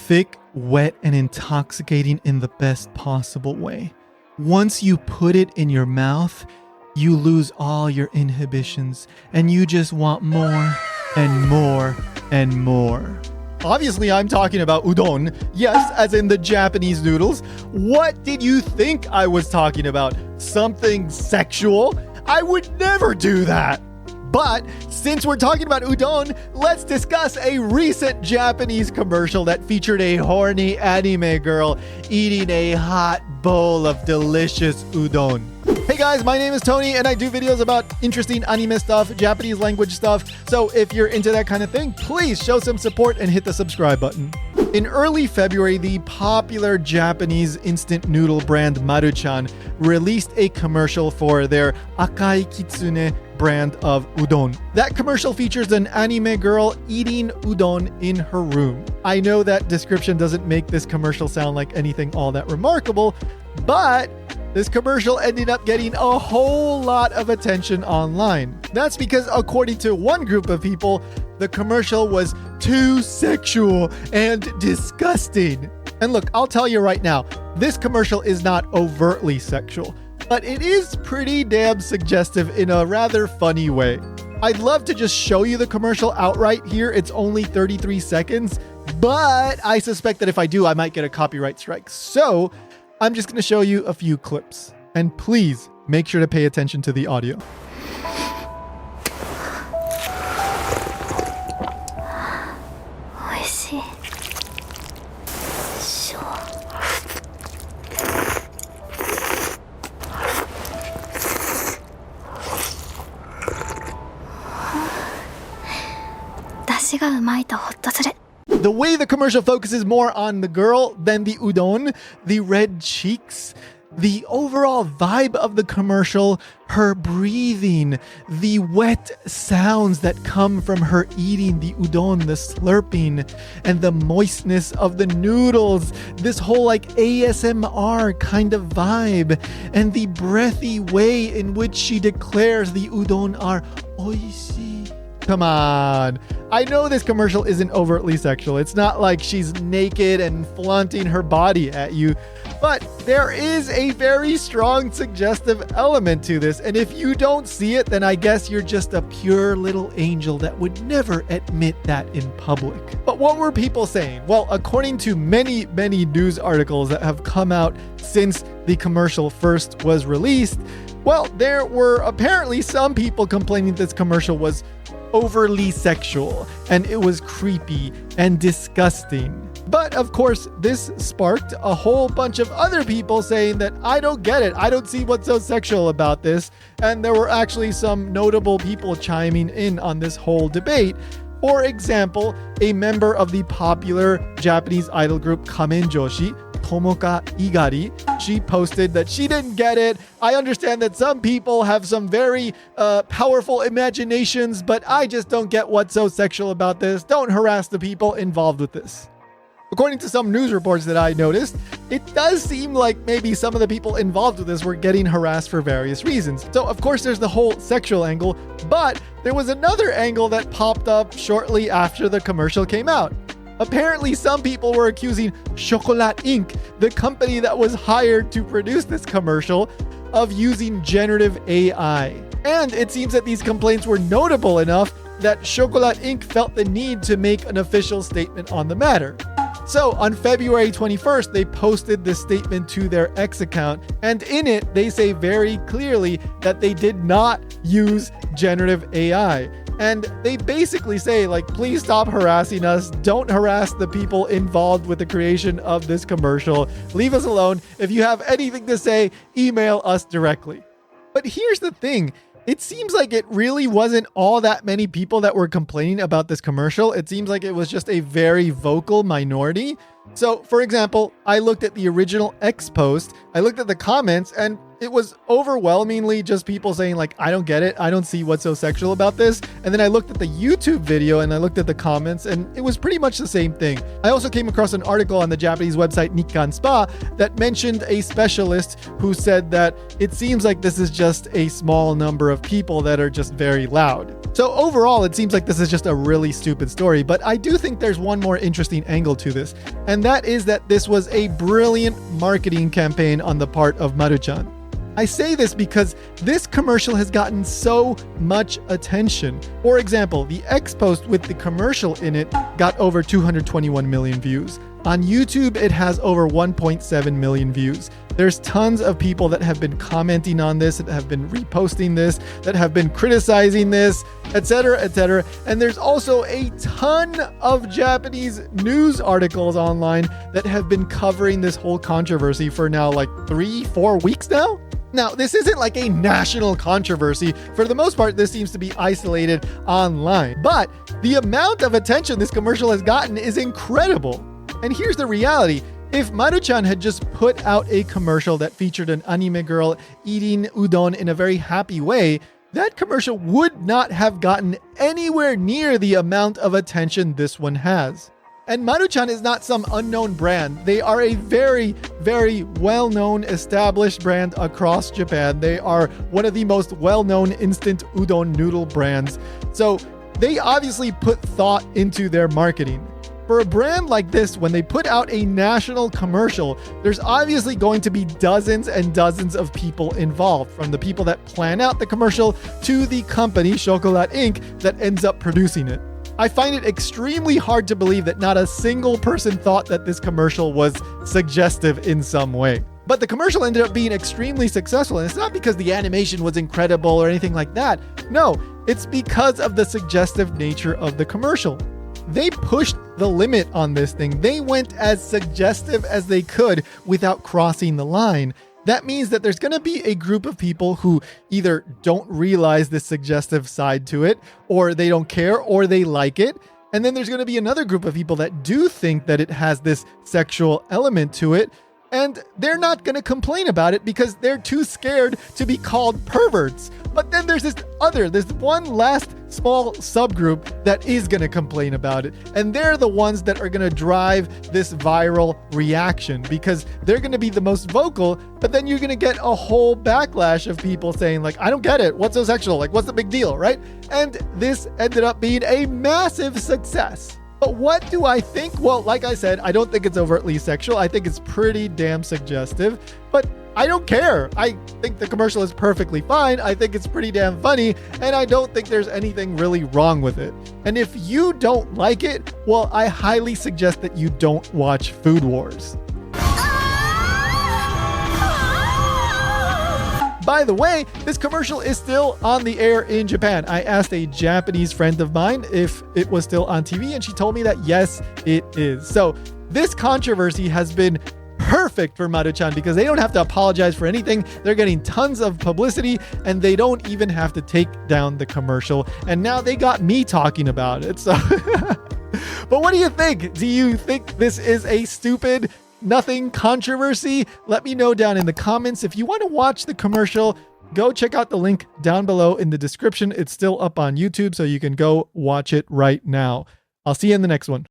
Thick, wet, and intoxicating in the best possible way. Once you put it in your mouth, you lose all your inhibitions and you just want more and more and more. Obviously, I'm talking about udon. Yes, as in the Japanese noodles. What did you think I was talking about? Something sexual? I would never do that. But since we're talking about udon, let's discuss a recent Japanese commercial that featured a horny anime girl eating a hot bowl of delicious udon. Hey guys, my name is Tony and I do videos about interesting anime stuff, Japanese language stuff. So if you're into that kind of thing, please show some support and hit the subscribe button. In early February, the popular Japanese instant noodle brand Maruchan released a commercial for their Akai Kitsune brand of udon. That commercial features an anime girl eating udon in her room. I know that description doesn't make this commercial sound like anything all that remarkable, but this commercial ended up getting a whole lot of attention online. That's because, according to one group of people, the commercial was too sexual and disgusting. And look, I'll tell you right now, this commercial is not overtly sexual, but it is pretty damn suggestive in a rather funny way. I'd love to just show you the commercial outright here. It's only 33 seconds, but I suspect that if I do, I might get a copyright strike. So I'm just going to show you a few clips. And please make sure to pay attention to the audio. 出汁がうまいとホッとする。 The way the commercial focuses more on the girl than the udon, the red cheeks, the overall vibe of the commercial, her breathing, the wet sounds that come from her eating the udon, the slurping, and the moistness of the noodles, this whole like ASMR kind of vibe, and the breathy way in which she declares the udon are oishii. Come on. I know this commercial isn't overtly sexual. It's not like she's naked and flaunting her body at you, but there is a very strong suggestive element to this. And if you don't see it, then I guess you're just a pure little angel that would never admit that in public. But what were people saying? Well, according to many news articles that have come out since the commercial first was released, well, there were apparently some people complaining this commercial was overly sexual and it was creepy and disgusting. But of course, this sparked a whole bunch of other people saying that I don't get it. I don't see what's so sexual about this. And there were actually some notable people chiming in on this whole debate. For example, a member of the popular Japanese idol group Kamen Joshi, Tomoka Igari, she posted that she didn't get it. I understand that some people have some very powerful imaginations, but I just don't get what's so sexual about this. Don't harass the people involved with this. According to some news reports that I noticed, it does seem like maybe some of the people involved with this were getting harassed for various reasons. So of course there's the whole sexual angle, but there was another angle that popped up shortly after the commercial came out. Apparently, some people were accusing Chocolat Inc., the company that was hired to produce this commercial, of using generative AI. And it seems that these complaints were notable enough that Chocolat Inc. felt the need to make an official statement on the matter. So on February 21st, they posted this statement to their X account, and in it, they say very clearly that they did not use generative AI. And they basically say, like, please stop harassing us. Don't harass the people involved with the creation of this commercial. Leave us alone. If you have anything to say, email us directly. But here's the thing. It seems like it really wasn't all that many people that were complaining about this commercial. It seems like it was just a very vocal minority. So, for example, I looked at the original X post, I looked at the comments, and it was overwhelmingly just people saying, like, I don't get it. I don't see what's so sexual about this. And then I looked at the YouTube video and I looked at the comments, and it was pretty much the same thing. I also came across an article on the Japanese website Nikkan Spa that mentioned a specialist who said that it seems like this is just a small number of people that are just very loud. So overall, it seems like this is just a really stupid story, but I do think there's one more interesting angle to this, and that is that this was a brilliant marketing campaign on the part of Maruchan. I say this because this commercial has gotten so much attention. For example, the X post with the commercial in it got over 221 million views. On YouTube, it has over 1.7 million views. There's tons of people that have been commenting on this, that have been reposting this, that have been criticizing this, etc., etc. And there's also a ton of Japanese news articles online that have been covering this whole controversy for now like 3-4 weeks now. Now, this isn't like a national controversy. For the most part, this seems to be isolated online. But the amount of attention this commercial has gotten is incredible. And here's the reality. If Maruchan had just put out a commercial that featured an anime girl eating udon in a very happy way, that commercial would not have gotten anywhere near the amount of attention this one has. And Maruchan is not some unknown brand. They are a very, very well-known, established brand across Japan. They are one of the most well-known instant udon noodle brands. So they obviously put thought into their marketing. For a brand like this, when they put out a national commercial, there's obviously going to be dozens and dozens of people involved, from the people that plan out the commercial to the company, Chocolat Inc., that ends up producing it. I find it extremely hard to believe that not a single person thought that this commercial was suggestive in some way. But the commercial ended up being extremely successful, and it's not because the animation was incredible or anything like that. No, it's because of the suggestive nature of the commercial. They pushed the limit on this thing. They went as suggestive as they could without crossing the line. That means that there's going to be a group of people who either don't realize the suggestive side to it, or they don't care, or they like it. And then there's going to be another group of people that do think that it has this sexual element to it, and they're not going to complain about it because they're too scared to be called perverts. But then there's this one last small subgroup that is going to complain about it. And they're the ones that are going to drive this viral reaction because they're going to be the most vocal. But then you're going to get a whole backlash of people saying like, I don't get it. What's so sexual? Like, what's the big deal, right? And this ended up being a massive success. But what do I think? Well, like I said, I don't think it's overtly sexual. I think it's pretty damn suggestive, but I don't care. I think the commercial is perfectly fine. I think it's pretty damn funny, and I don't think there's anything really wrong with it. And if you don't like it, well, I highly suggest that you don't watch Food Wars. By the way, this commercial is still on the air in Japan. I asked a Japanese friend of mine if it was still on TV, and she told me that yes, it is. So this controversy has been perfect for Maruchan because they don't have to apologize for anything. They're getting tons of publicity, and they don't even have to take down the commercial. And now they got me talking about it. So, but what do you think? Do you think this is a stupid nothing controversy? Let me know down in the comments. If you want to watch the commercial, go check out the link down below in the description. It's still up on YouTube, so you can go watch it right now. I'll see you in the next one.